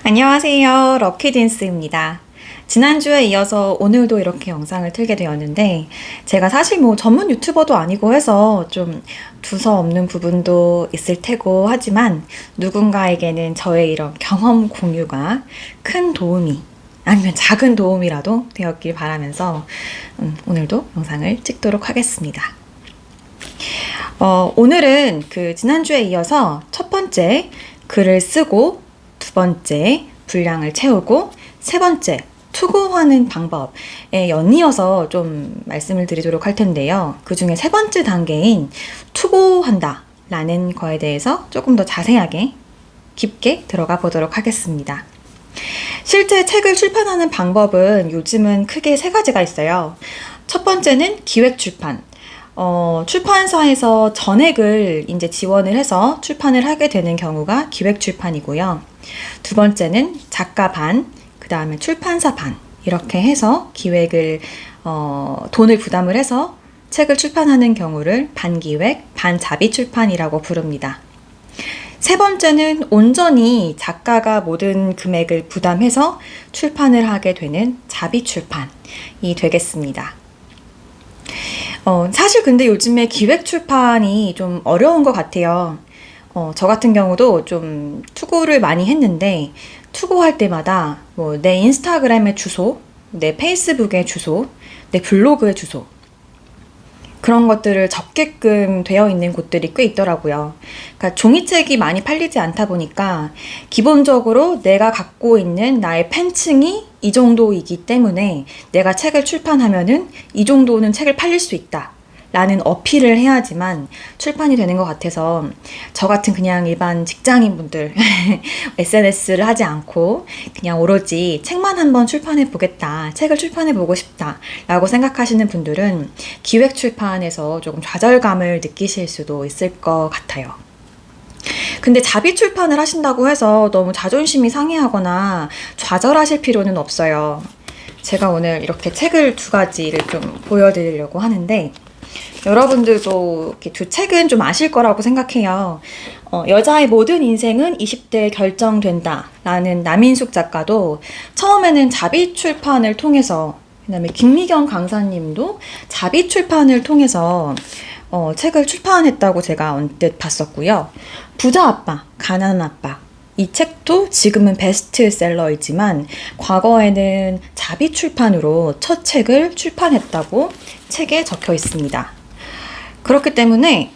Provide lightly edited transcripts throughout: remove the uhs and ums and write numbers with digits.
안녕하세요. 럭키진스입니다. 지난주에 이어서 오늘도 이렇게 영상을 틀게 되었는데, 제가 사실 뭐 전문 유튜버도 아니고 해서 좀 두서없는 부분도 있을 테고 하지만, 누군가에게는 저의 이런 경험 공유가 큰 도움이 아니면 작은 도움이라도 되었길 바라면서 오늘도 영상을 찍도록 하겠습니다. 오늘은 지난주에 이어서 첫 번째 글을 쓰고, 두 번째 분량을 채우고, 세 번째 투고하는 방법에 연이어서 좀 말씀을 드리도록 할 텐데요. 그 중에 세 번째 단계인 투고한다 라는 거에 대해서 조금 더 자세하게 깊게 들어가 보도록 하겠습니다. 실제 책을 출판하는 방법은 요즘은 크게 세 가지가 있어요. 첫 번째는 기획 출판. 출판사에서 전액을 이제 지원을 해서 출판을 하게 되는 경우가 기획 출판이고요. 두 번째는 작가 반, 그 다음에 출판사 반, 이렇게 해서 기획을, 돈을 부담을 해서 책을 출판하는 경우를 반기획, 반자비 출판이라고 부릅니다. 세 번째는 온전히 작가가 모든 금액을 부담해서 출판을 하게 되는 자비 출판이 되겠습니다. 사실 근데 요즘에 기획 출판이 좀 어려운 것 같아요. 저 같은 경우도 좀 투고를 많이 했는데, 투고할 때마다 뭐 내 인스타그램의 주소, 내 페이스북의 주소, 내 블로그의 주소, 그런 것들을 적게끔 되어 있는 곳들이 꽤 있더라고요. 그러니까 종이책이 많이 팔리지 않다 보니까 기본적으로 내가 갖고 있는 나의 팬층이 이 정도이기 때문에 내가 책을 출판하면은 이 정도는 책을 팔릴 수 있다 라는 어필을 해야지만 출판이 되는 것 같아서, 저 같은 그냥 일반 직장인분들 SNS를 하지 않고 그냥 오로지 책만 한번 출판해 보겠다, 책을 출판해 보고 싶다 라고 생각하시는 분들은 기획 출판에서 조금 좌절감을 느끼실 수도 있을 것 같아요. 근데 자비 출판을 하신다고 해서 너무 자존심이 상해하거나 좌절하실 필요는 없어요. 제가 오늘 이렇게 책을 두 가지를 좀 보여드리려고 하는데, 여러분들도 이렇게 두 책은 좀 아실 거라고 생각해요. 여자의 모든 인생은 20대에 결정된다 라는 남인숙 작가도 처음에는 자비 출판을 통해서, 그 다음에 김미경 강사님도 자비 출판을 통해서 책을 출판했다고 제가 언뜻 봤었고요. 부자 아빠, 가난한 아빠, 이 책도 지금은 베스트셀러이지만 과거에는 자비 출판으로 첫 책을 출판했다고 책에 적혀 있습니다. 그렇기 때문에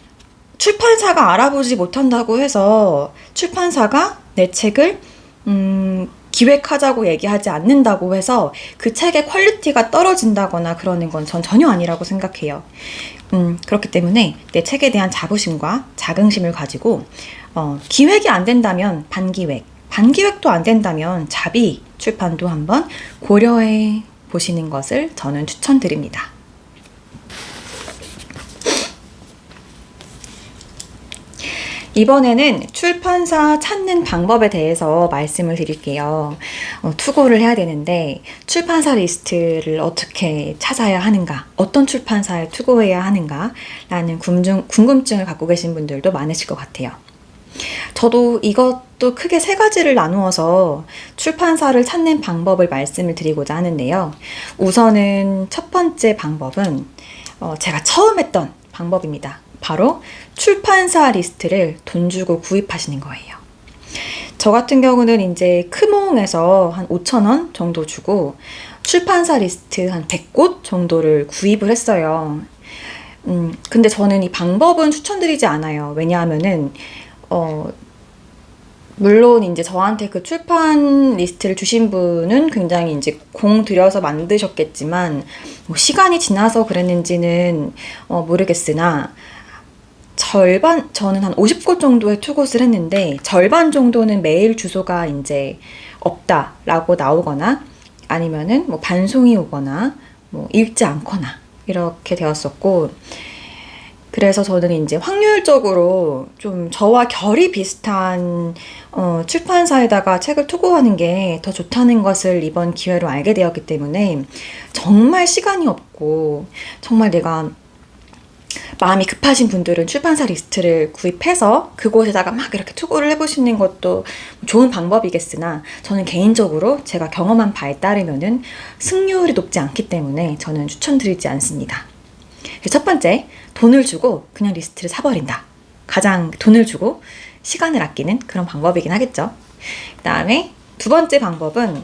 출판사가 알아보지 못한다고 해서 출판사가 내 책을 기획하자고 얘기하지 않는다고 해서 그 책의 퀄리티가 떨어진다거나 그러는 건 전 전혀 아니라고 생각해요. 그렇기 때문에 내 책에 대한 자부심과 자긍심을 가지고 기획이 안 된다면 반기획, 반기획도 안 된다면 자비 출판도 한번 고려해 보시는 것을 저는 추천드립니다. 이번에는 출판사 찾는 방법에 대해서 말씀을 드릴게요. 투고를 해야 되는데 출판사 리스트를 어떻게 찾아야 하는가, 어떤 출판사에 투고해야 하는가 라는 궁금증을 갖고 계신 분들도 많으실 것 같아요. 저도 이것도 크게 세 가지를 나누어서 출판사를 찾는 방법을 말씀을 드리고자 하는데요. 우선은 첫 번째 방법은 제가 처음 했던 방법입니다. 바로 출판사 리스트를 돈 주고 구입하시는 거예요. 저 같은 경우는 이제 크몽에서 한 5,000원 정도 주고 출판사 리스트 한 100곳 정도를 구입을 했어요. 근데 저는 이 방법은 추천드리지 않아요. 왜냐하면은 물론 이제 저한테 그 출판 리스트를 주신 분은 굉장히 이제 공 들여서 만드셨겠지만, 뭐 시간이 지나서 그랬는지는 모르겠으나, 저는 한 50곳 정도의 투곳을 했는데 절반 정도는 메일 주소가 이제 없다라고 나오거나, 아니면은 뭐 반송이 오거나 뭐 읽지 않거나 이렇게 되었었고, 그래서 저는 이제 확률적으로 좀 저와 결이 비슷한 출판사에다가 책을 투고하는 게 더 좋다는 것을 이번 기회로 알게 되었기 때문에, 정말 시간이 없고 정말 내가 마음이 급하신 분들은 출판사 리스트를 구입해서 그곳에다가 막 이렇게 투고를 해보시는 것도 좋은 방법이겠으나 저는 개인적으로 제가 경험한 바에 따르면은 승률이 높지 않기 때문에 저는 추천드리지 않습니다. 첫 번째, 돈을 주고 그냥 리스트를 사버린다. 가장 돈을 주고 시간을 아끼는 그런 방법이긴 하겠죠. 그 다음에 두 번째 방법은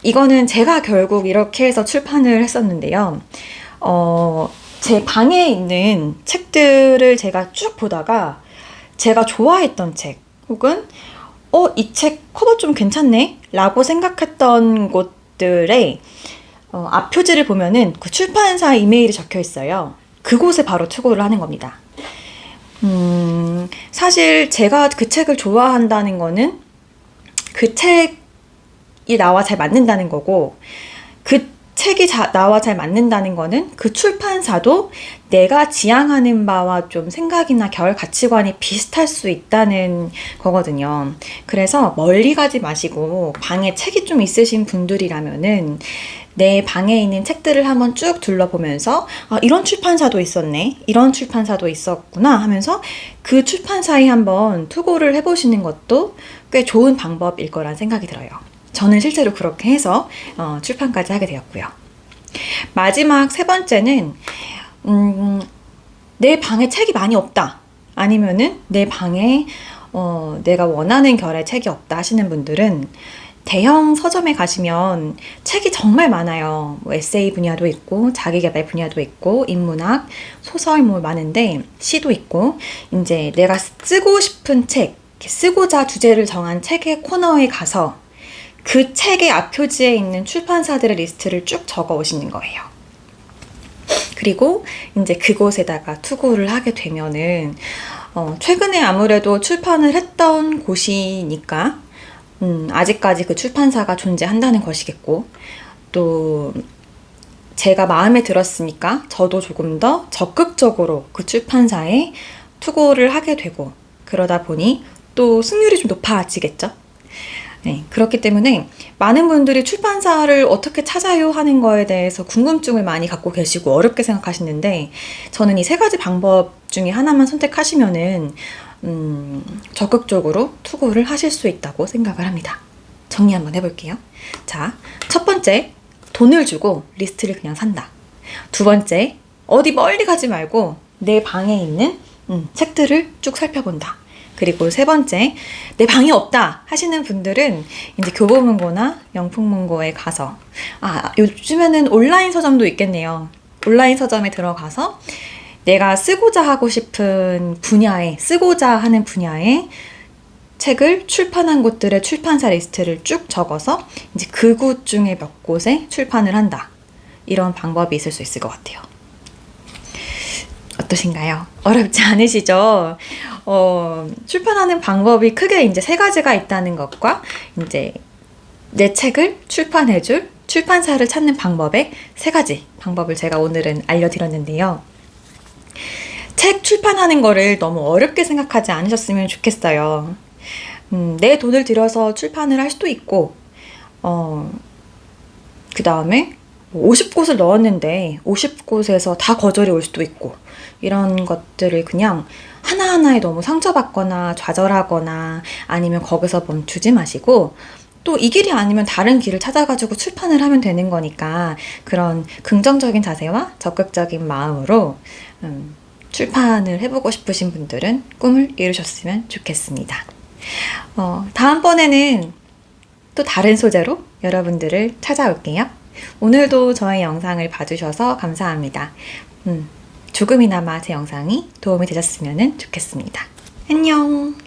이거는 제가 결국 이렇게 해서 출판을 했었는데요. 제 방에 있는 책들을 제가 쭉 보다가 제가 좋아했던 책 혹은 이 책 커버 좀 괜찮네 라고 생각했던 곳들의 앞표지를 보면은 그 출판사 이메일이 적혀 있어요. 그곳에 바로 투고를 하는 겁니다. 사실 제가 그 책을 좋아한다는 거는 그 책이 나와 잘 맞는다는 거고, 그 책이 나와 잘 맞는다는 거는 그 출판사도 내가 지향하는 바와 좀 생각이나 결 가치관이 비슷할 수 있다는 거거든요. 그래서 멀리 가지 마시고 방에 책이 좀 있으신 분들이라면은 내 방에 있는 책들을 한번 쭉 둘러보면서 이런 출판사도 있었네, 이런 출판사도 있었구나 하면서 그 출판사에 한번 투고를 해보시는 것도 꽤 좋은 방법일 거란 생각이 들어요. 저는 실제로 그렇게 해서 출판까지 하게 되었고요. 마지막 세 번째는 내 방에 책이 많이 없다, 아니면은 내 방에 내가 원하는 결의 책이 없다 하시는 분들은 대형 서점에 가시면 책이 정말 많아요. 뭐 에세이 분야도 있고 자기계발 분야도 있고 인문학, 소설 뭐 많은데 시도 있고, 이제 내가 쓰고 싶은 책, 쓰고자 주제를 정한 책의 코너에 가서 그 책의 앞표지에 있는 출판사들의 리스트를 쭉 적어 오시는 거예요. 그리고 이제 그곳에다가 투고를 하게 되면은 최근에 아무래도 출판을 했던 곳이니까 아직까지 그 출판사가 존재한다는 것이겠고, 또 제가 마음에 들었으니까 저도 조금 더 적극적으로 그 출판사에 투고를 하게 되고, 그러다 보니 또 승률이 좀 높아지겠죠. 네, 그렇기 때문에 많은 분들이 출판사를 어떻게 찾아요 하는 거에 대해서 궁금증을 많이 갖고 계시고 어렵게 생각하시는데, 저는 이 세 가지 방법 중에 하나만 선택하시면은 적극적으로 투고를 하실 수 있다고 생각을 합니다. 정리 한번 해볼게요. 자, 첫 번째, 돈을 주고 리스트를 그냥 산다. 두 번째, 어디 멀리 가지 말고 내 방에 있는 책들을 쭉 살펴본다. 그리고 세 번째, 내 방이 없다 하시는 분들은 이제 교보문고나 명품문고에 가서, 요즘에는 온라인 서점도 있겠네요. 온라인 서점에 들어가서 내가 쓰고자 하고 싶은 분야에, 쓰고자 하는 분야에 책을 출판한 곳들의 출판사 리스트를 쭉 적어서 이제 그 곳 중에 몇 곳에 출판을 한다. 이런 방법이 있을 수 있을 것 같아요. 어떠신가요? 어렵지 않으시죠? 출판하는 방법이 크게 이제 세 가지가 있다는 것과 이제 내 책을 출판해줄 출판사를 찾는 방법의 세 가지 방법을 제가 오늘은 알려드렸는데요. 책 출판하는 거를 너무 어렵게 생각하지 않으셨으면 좋겠어요. 내 돈을 들여서 출판을 할 수도 있고, 그 다음에 50곳을 넣었는데 50곳에서 다 거절이 올 수도 있고, 이런 것들을 그냥 하나하나에 너무 상처받거나 좌절하거나 아니면 거기서 멈추지 마시고, 또 이 길이 아니면 다른 길을 찾아가지고 출판을 하면 되는 거니까 그런 긍정적인 자세와 적극적인 마음으로 출판을 해보고 싶으신 분들은 꿈을 이루셨으면 좋겠습니다. 다음번에는 또 다른 소재로 여러분들을 찾아올게요. 오늘도 저의 영상을 봐주셔서 감사합니다. 조금이나마 제 영상이 도움이 되셨으면 좋겠습니다. 안녕!